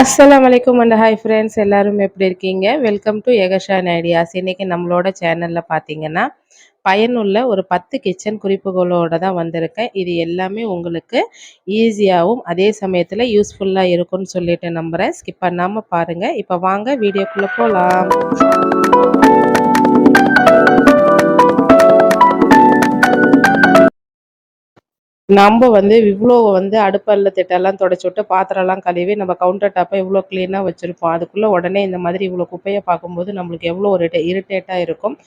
அஸ்ஸலாமு அலைக்கும் and hi friends, எல்லாரும் எப்படி இருக்கீங்க? வெல்கம் டு எகஷான் ஐடியாஸ். இன்னைக்கு நம்மளோட சேனலில் பார்த்தீங்கன்னா பயனுள்ள ஒரு 10 கிச்சன் குறிப்புகளோடு தான் வந்திருக்கேன். இது எல்லாமே உங்களுக்கு ஈஸியாகவும் அதே சமயத்தில் யூஸ்ஃபுல்லாக இருக்கும்னு சொல்லிட்டு நம்புகிறேன். ஸ்கிப் பண்ணாமல் பாருங்கள். இப்போ வாங்க வீடியோக்குள்ளே போகலாம். நம்ம இவ்வளோ அடுப்பல்ல திட்டெல்லாம் தொடச்சி விட்டு பாத்திரம்லாம் கழுவி நம்ம கவுண்டர் டாப்பை இவ்வளோ க்ளீனாக வச்சுருப்போம். அதுக்குள்ளே உடனே இந்த மாதிரி இவ்வளோ குப்பையை பார்க்கும்போது நம்மளுக்கு எவ்வளோ ஒரு இரிட்டேட்டாக இருக்கும்.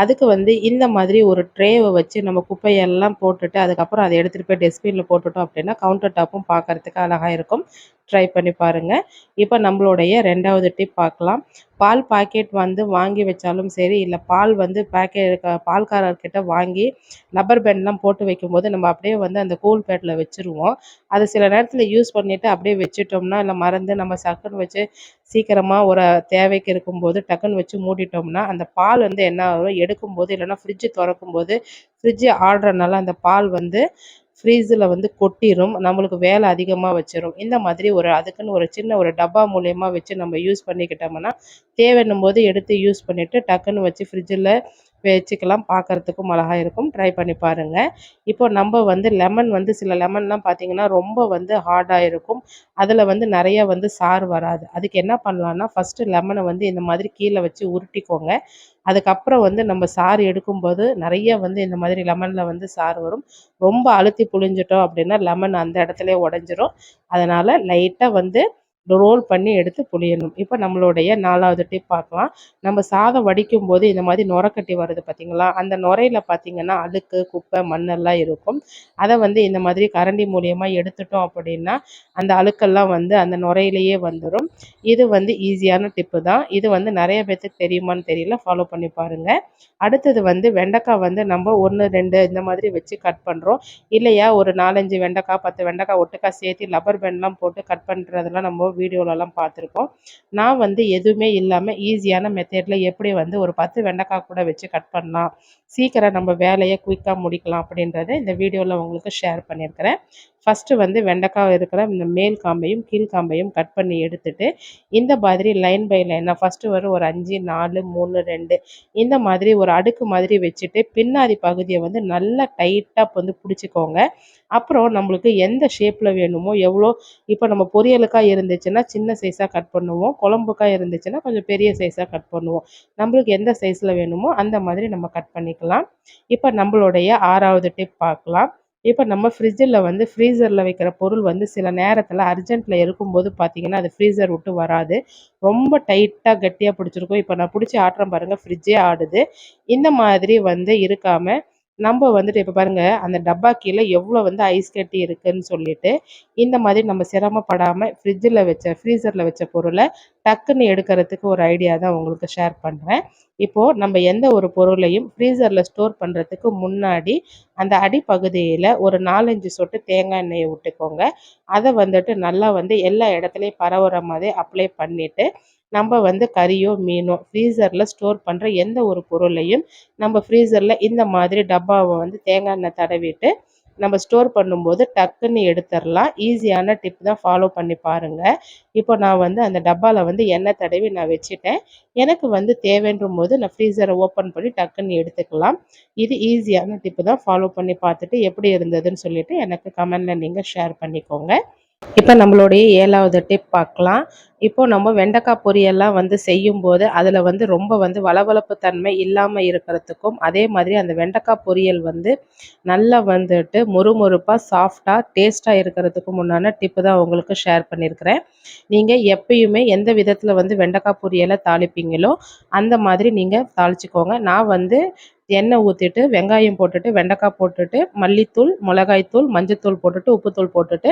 அதுக்கு இந்த மாதிரி ஒரு ட்ரேவை வச்சு நம்ம குப்பையெல்லாம் போட்டுட்டு அதுக்கப்புறம் அதை எடுத்துகிட்டு போய் டஸ்ட்பினில் போட்டுட்டோம் அப்படின்னா கவுண்டர் டாப்பும் பார்க்குறதுக்கு அழகாக இருக்கும். ட்ரை பண்ணி பாருங்கள். இப்போ நம்மளுடைய 2வது டிப் பார்க்கலாம். பால் பாக்கெட் வாங்கி வச்சாலும் சரி, இல்லை பால் பால்காரர்கிட்ட வாங்கி ரப்பர் பேண்ட்லாம் போட்டு வைக்கும்போது நம்ம அப்படியே அந்த கூல் பேட்டில் வச்சுருவோம். அது சில நேரத்தில் யூஸ் பண்ணிவிட்டு அப்படியே வச்சுட்டோம்னா, இல்லை மறந்து நம்ம டக்குன்னு வச்சு சீக்கிரமாக ஒரு தேவைக்கு இருக்கும்போது டக்குன்னு வச்சு மூடிட்டோம்னா அந்த பால் என்ன ஆகும், எடுக்கும்போது இல்லைன்னா ஃப்ரிட்ஜு திறக்கும்போது ஃப்ரிட்ஜு ஆடுறனால அந்த பால் ஃப்ரீஸில் கொட்டிடும். நம்மளுக்கு வேலை அதிகமாக வச்சிரும். இந்த மாதிரி அதுக்குன்னு ஒரு சின்ன ஒரு டப்பா மூலயமா வச்சு நம்ம யூஸ் பண்ணிக்கிட்டோம்னா தேவைன்னும் போது எடுத்து யூஸ் பண்ணிவிட்டு டக்குன்னு வச்சு ஃப்ரிட்ஜில் வச்சுக்கலாம். பார்க்குறதுக்கும் அழகாக இருக்கும். ட்ரை பண்ணி பாருங்கள். இப்போ நம்ம லெமன் சில லெமன்லாம் பார்த்திங்கன்னா ரொம்ப ஹார்டாக இருக்கும். அதில் நிறைய சாறு வராது. அதுக்கு என்ன பண்ணலான்னா ஃபஸ்ட்டு லெமனை இந்த மாதிரி கீழே வச்சு உருட்டிக்கோங்க. அதுக்கப்புறம் நம்ம சாறு எடுக்கும்போது நிறைய இந்த மாதிரி லெமனில் சாறு வரும். ரொம்ப அழுத்தி புழிஞ்சிட்டோம் அப்படின்னா லெமன் அந்த இடத்துலயே உடஞ்சிரும். அதனால் லைட்டாக ரோல் பண்ணி எடுத்து புளியணும். இப்போ நம்மளுடைய 4வது டிப் பார்க்கலாம். நம்ம சாதம் வடிக்கும் போது இந்த மாதிரி நுரக்கட்டி வருது பார்த்தீங்களா, அந்த நுரையில் பார்த்தீங்கன்னா அழுக்கு குப்பை மண்ணெல்லாம் இருக்கும். அதை இந்த மாதிரி கரண்டி மூலியமாக எடுத்துட்டோம் அப்படின்னா அந்த அழுக்கெல்லாம் அந்த நுரையிலேயே வந்துடும். இது ஈஸியான டிப்பு தான். இது நிறைய பேர்த்துக்கு தெரியுமான்னு தெரியல. ஃபாலோ பண்ணி பாருங்கள். அடுத்தது வெண்டைக்காய் நம்ம 1 2 இந்த மாதிரி வச்சு கட் பண்ணுறோம். இல்லையா ஒரு 4 5 வெண்டைக்காய் 10 வெண்டைக்காய் ஒட்டுக்காய் சேர்த்து ரப்பர் பேண்ட்லாம் போட்டு கட் பண்ணுறதெல்லாம் நம்ம வீடியோலலாம் பார்த்துருக்கோம். நான் எதுவுமே இல்லாமல் ஈஸியான மெத்தடில் எப்படி ஒரு 10 வெண்டைக்காய் கூட வச்சு கட் பண்ணலாம், சீக்கிரம் நம்ம வேலையை குயிக்காக முடிக்கலாம் அப்படின்றத இந்த வீடியோவில் உங்களுக்கு ஷேர் பண்ணியிருக்கிறேன். ஃபஸ்ட்டு வெண்டைக்காய் இருக்கிற இந்த மேல் காம்பையும் கீழ் காம்பையும் கட் பண்ணி எடுத்துட்டு இந்த மாதிரி லைன் பை லைனாக ஃபஸ்ட்டு ஒரு 5 4 3 2 இந்த மாதிரி ஒரு அடுக்கு மாதிரி வச்சுட்டு பின்னாடி பகுதியை நல்லா டைட்டாக பிடிச்சிக்கோங்க. அப்புறம் நம்மளுக்கு எந்த ஷேப்பில் வேணுமோ எவ்வளோ, இப்போ நம்ம பொரியலுக்காக இருந்துச்சுன்னா சின்ன சைஸாக கட் பண்ணுவோம், குழம்புக்காக இருந்துச்சுன்னா கொஞ்சம் பெரிய சைஸாக கட் பண்ணுவோம். நம்மளுக்கு எந்த சைஸில் வேணுமோ அந்த மாதிரி நம்ம கட் பண்ணிக்கலாம். இப்போ நம்மளுடைய 6வது டிப் பார்க்கலாம். இப்போ நம்ம ஃப்ரீசரில் வைக்கிற பொருள் சில நேரத்தில் அர்ஜென்ட்டில் இருக்கும்போது பார்த்திங்கன்னா அது ஃப்ரீசர் விட்டு வராது. ரொம்ப டைட்டாக கட்டியாக பிடிச்சிருக்கும். இப்போ நான் பிடிச்சி ஆட்டுறேன் பாருங்கள், ஃப்ரிட்ஜே ஆடுது. இந்த மாதிரி இருக்காமல் நம்ம இப்போ பாருங்கள் அந்த டப்பா கீழே எவ்வளோ ஐஸ் கட்டி இருக்குதுன்னு சொல்லிட்டு இந்த மாதிரி நம்ம சிரமப்படாமல் ஃப்ரீசரில் வச்ச பொருளை டக்குன்னு எடுக்கிறதுக்கு ஒரு ஐடியா தான் உங்களுக்கு ஷேர் பண்ணுறேன். இப்போது நம்ம எந்த ஒரு பொருளையும் ஃப்ரீசரில் ஸ்டோர் பண்ணுறதுக்கு முன்னாடி அந்த அடிப்பகுதியில் ஒரு 4 5 சொட்டு தேங்காய் எண்ணெயை விட்டுக்கோங்க. அதை நல்லா எல்லா இடத்துலையும் பரவுற மாதிரி அப்ளை பண்ணிவிட்டு நம்ம கறியோ மீனோ ஃப்ரீசரில் ஸ்டோர் பண்ணுற எந்த ஒரு பொருளையும் நம்ம ஃப்ரீசரில் இந்த மாதிரி டப்பாவை தேங்காய் எண்ணெய் தடவிட்டு நம்ம ஸ்டோர் பண்ணும்போது டக்குன்னு எடுத்துடலாம். ஈஸியான டிப் தான், ஃபாலோ பண்ணி பாருங்கள். இப்போ நான் அந்த டப்பாவில் எண்ணெய் தடவி நான் வச்சுட்டேன். எனக்கு தேவைன்ற போது நான் ஃப்ரீசரை ஓப்பன் பண்ணி டக்குன்னு எடுத்துக்கலாம். இது ஈஸியான டிப்பு தான். ஃபாலோ பண்ணி பார்த்துட்டு எப்படி இருந்ததுன்னு சொல்லிவிட்டு எனக்கு கமெண்டில் நீங்கள் ஷேர் பண்ணிக்கோங்க. இப்போ நம்மளுடைய 7வது டிப் பார்க்கலாம். இப்போ நம்ம வெண்டைக்காய் பொரியெல்லாம் செய்யும்போது அதில் ரொம்ப வளவளப்பு தன்மை இல்லாமல் இருக்கிறதுக்கும், அதே மாதிரி அந்த வெண்டைக்காய் பொரியல் நல்லா மொறுமொறுப்பாக சாஃப்டாக டேஸ்ட்டாக இருக்கிறதுக்கும் உண்டான டிப்பு தான் உங்களுக்கு ஷேர் பண்ணியிருக்கிறேன். நீங்கள் எப்பயுமே எந்த விதத்தில் வெண்டைக்காய் பொரியலை தாளிப்பீங்களோ அந்த மாதிரி நீங்கள் தாளிச்சிக்கோங்க. நான் எண்ணெய் ஊற்றிட்டு வெங்காயம் போட்டுட்டு வெண்டைக்காய் போட்டுட்டு மல்லித்தூள் மிளகாய்த்தூள் மஞ்சத்தூள் போட்டுட்டு உப்புத்தூள் போட்டுட்டு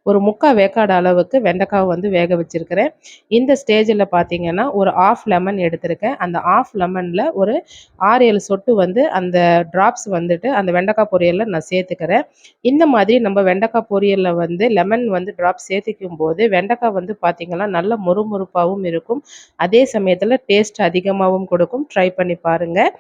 ஒரு 3/4 வேக்காடு அளவுக்கு வெண்டைக்காய் வேக வச்சுருக்கிறேன். இந்த ஸ்டேஜில் பார்த்தீங்கன்னா ஒரு ஆஃப் லெமன் எடுத்திருக்கேன். அந்த ஆஃப் லெமனில் ஒரு 6 7 சொட்டு அந்த ட்ராப்ஸ் அந்த வெண்டைக்காய் பொரியலில் நான் சேர்த்துக்கிறேன். இந்த மாதிரி நம்ம வெண்டைக்காய் பொரியலில் லெமன் ட்ராப்ஸ் சேர்த்துக்கும் போது வெண்டைக்காய் பார்த்திங்கன்னா நல்ல மொறுமொறுப்பாகவும் இருக்கும். அதே சமயத்தில் டேஸ்ட் அதிகமாகவும் கொடுக்கும். ட்ரை பண்ணி பாருங்கள்.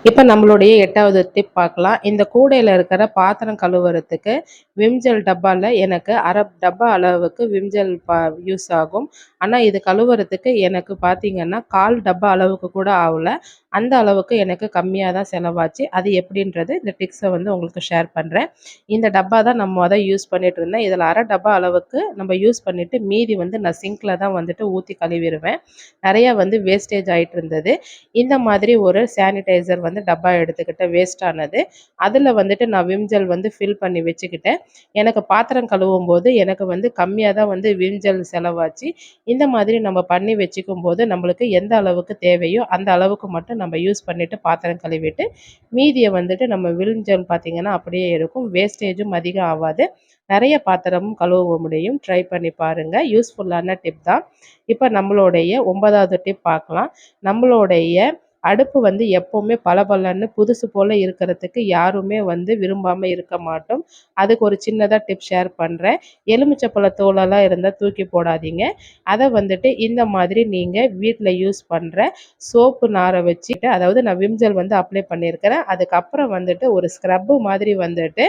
இப்ப நம்மளுடைய 8வது டிப் பார்க்கலாம். இந்த கூடையில இருக்கிற பாத்திரம் கழுவுறதுக்கு விம் ஜெல் டப்பால எனக்கு 1/2 டப்பா அளவுக்கு விம் ஜெல் யூஸ் ஆகும். ஆனா இது கழுவுறதுக்கு எனக்கு பார்த்தீங்கன்னா, 1/4 டப்பா அளவுக்கு கூட ஆவல. அந்த அளவுக்கு எனக்கு கம்மியா தான் செலவாச்சு. அது எப்படின்றது இந்த டிப்ஸ வந்து உங்களுக்கு ஷேர் பண்றேன். இந்த டப்பா தான் நான் யூஸ் பண்ணிட்டு இருந்தேன். இதில 1/2 டப்பா அளவுக்கு நம்ம யூஸ் பண்ணிட்டு மீதி வந்து நான் சிங்க்ல தான் வந்துட்டு ஊத்தி கழுவிருவேன். நெறைய வந்து வேஸ்டேஜ் ஆயிட்டு இருந்தது. இந்த மாதிரி ஒரு சானிடைசர் வந்து டப்பா எடுத்துக்கிட்டேன் வேஸ்ட் ஆனது. அதில வந்துட்டு நான் விம் ஜெல் வந்து ஃபில் பண்ணி வச்சுக்கிட்டேன். எனக்கு பாத்திரம் கழுவும்போது எனக்கு வந்து கம்மியா தான் வந்து விம் ஜெல் செலவாச்சு. இந்த மாதிரி நம்ம பண்ணி வச்சுக்கும்போது நம்மளுக்கு எந்த அளவுக்கு தேவையோ அந்த அளவுக்கு மட்டும் நம்ம யூஸ் பண்ணிட்டு பாத்திரம் கழுவிட்டு, மீதிய வந்துட்டு நம்ம விம் ஜெல் பார்த்தீங்கன்னா அப்படியே இருக்கும். வேஸ்டேஜும் அதிகம் ஆவாது. நெறைய பாத்திரமும் கழுவ முடியும். ட்ரை பண்ணி பாருங்க. யூஸ்ஃபுல்லான டிப் தான். இப்ப நம்மளுடைய 9வது டிப் பார்க்கலாம். நம்மளுடைய அடுப்பு வந்து எப்பவுமே பளபளன்னு புதுசு போல இருக்கிறதுக்கு யாருமே வந்து விரும்பாம இருக்க மாட்டோம். அதுக்கு ஒரு சின்னதா டிப் ஷேர் பண்றேன். எலுமிச்சப்பழ தோலெல்லாம் இருந்தா தூக்கி போடாதீங்க. அத வந்துட்டு இந்த மாதிரி நீங்க வீட்ல யூஸ் பண்ற சோப்பு நார வச்சுட்டு அதாவது நான் விம் ஜெல் வந்து அப்ளை பண்ணியிருக்கிறேன். அதுக்கப்புறம் வந்துட்டு ஒரு ஸ்க்ரப்பு மாதிரி வந்துட்டு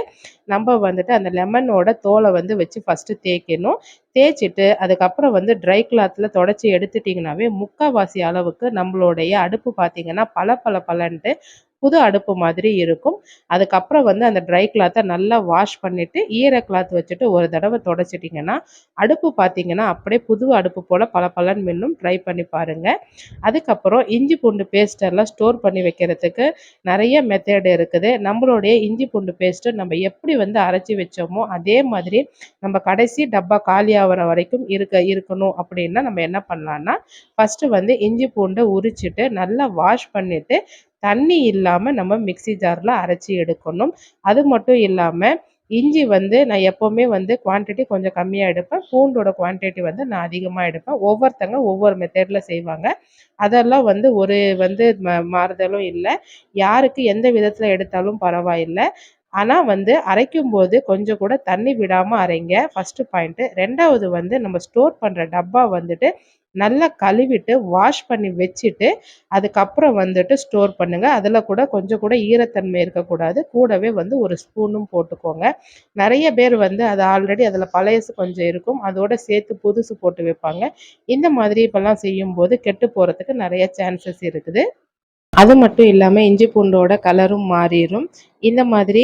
நம்ம வந்துட்டு அந்த லெமனோட தோல வந்து வச்சு ஃபர்ஸ்ட்டு தேய்க்கணும். தேய்ச்சிட்டு அதுக்கப்புறம் வந்து ட்ரை கிளாத்ல தொடச்சி எடுத்துட்டிங்கனாவே முக்காவாசி அளவுக்கு நம்மளுடைய அடுப்பு பார்த்தீங்கன்னா பளபளபளன்ட்டு புது அடுப்பு மாதிரி இருக்கும். அதுக்கப்புறம் வந்து அந்த ட்ரை கிளாத்த நல்லா வாஷ் பண்ணிட்டு ஈர கிளாத் வச்சுட்டு ஒரு தடவ தொடச்சிட்டிங்கன்னா, அடுப்பு பார்த்தீங்கன்னா அப்படியே புது அடுப்பு போல பளபளன்னு மின்னும். ட்ரை பண்ணி பாருங்க. அதுக்கப்புறம் இஞ்சி பூண்டு பேஸ்ட் எல்லாம் ஸ்டோர் பண்ணி வைக்கிறதுக்கு நெறைய மெத்தட் இருக்குது. நம்மளுடைய இஞ்சி பூண்டு பேஸ்ட்டு நம்ம எப்படி வந்து அரைச்சு வச்சோமோ, அதே மாதிரி நம்ம கடைசி டப்பா காலியாகுற வரைக்கும் இருக்கணும் அப்படின்னா நம்ம என்ன பண்ணலான்னா, ஃபர்ஸ்ட்டு வந்து இஞ்சி பூண்ட உரிச்சுட்டு நல்லா வாஷ் பண்ணிட்டு, தண்ணி இல்லாம நம்ம மிக்ஸி ஜார்ல அரைச்சு எடுக்கணும். அது மட்டும் இல்லாம இஞ்சி வந்து நான் எப்பவுமே வந்து குவான்டிட்டி கொஞ்சம் கம்மியா எடுப்பேன். பூண்டோட குவான்டிட்டி வந்து நான் அதிகமா எடுப்பேன். ஒவ்வொருத்தங்க ஒவ்வொரு மெத்தட்ல செய்வாங்க. அதெல்லாம் வந்து ஒரு வந்து மாறுதலும் இல்ல. யாருக்கு எந்த விதத்துல எடுத்தாலும் பரவாயில்ல. ஆனா வந்து அரைக்கும்போது கொஞ்சம் கூட தண்ணி விடாம அரைங்க. First point. 2வது வந்து நம்ம ஸ்டோர் பண்ற டப்பா வந்துட்டு நல்லா கழுவிட்டு, வாஷ் பண்ணி வச்சுட்டு, அதுக்கப்புறம் வந்துட்டு ஸ்டோர் பண்ணுங்க. அதில கூட கொஞ்சம் கூட ஈரத்தன்மை இருக்கக்கூடாது. கூடவே வந்து ஒரு ஸ்பூனும் போட்டுக்கோங்க. நெறைய பேர் வந்து அது ஆல்ரெடி அதில பழையசு கொஞ்சம் இருக்கும். அதோட சேர்த்து புதுசு போட்டு வைப்பாங்க. இந்த மாதிரி இப்பல்லாம் செய்யும்போது கெட்டு போறதுக்கு நெறைய சான்சஸ் இருக்குது. அது மட்டும் இல்லாம இஞ்சி பூண்டோட கலரும் மாறிரும். இந்த மாதிரி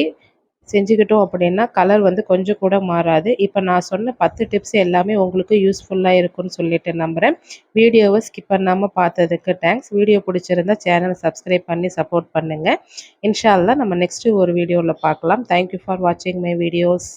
செஞ்சுக்கிட்டோம் அப்படின்னா, கலர் வந்து கொஞ்சம் கூட மாறாது. இப்ப நான் சொன்ன 10 டிப்ஸ் எல்லாமே உங்களுக்கு யூஸ்ஃபுல்லா இருக்கும்னு சொல்லிட்டு நம்புறேன். வீடியோவ ஸ்கிப் பண்ணாம பார்த்ததுக்கு தேங்க்ஸ். வீடியோ புடிச்சிருந்தா சேனல சப்ஸ்கிரைப் பண்ணி சப்போர்ட் பண்ணுங்க. இன்ஷா அல்லாஹ் நம்ம நெக்ஸ்ட் ஒரு வீடியோல பார்க்கலாம். தேங்க் யூ ஃபார் வாட்சிங் மை வீடியோஸ்.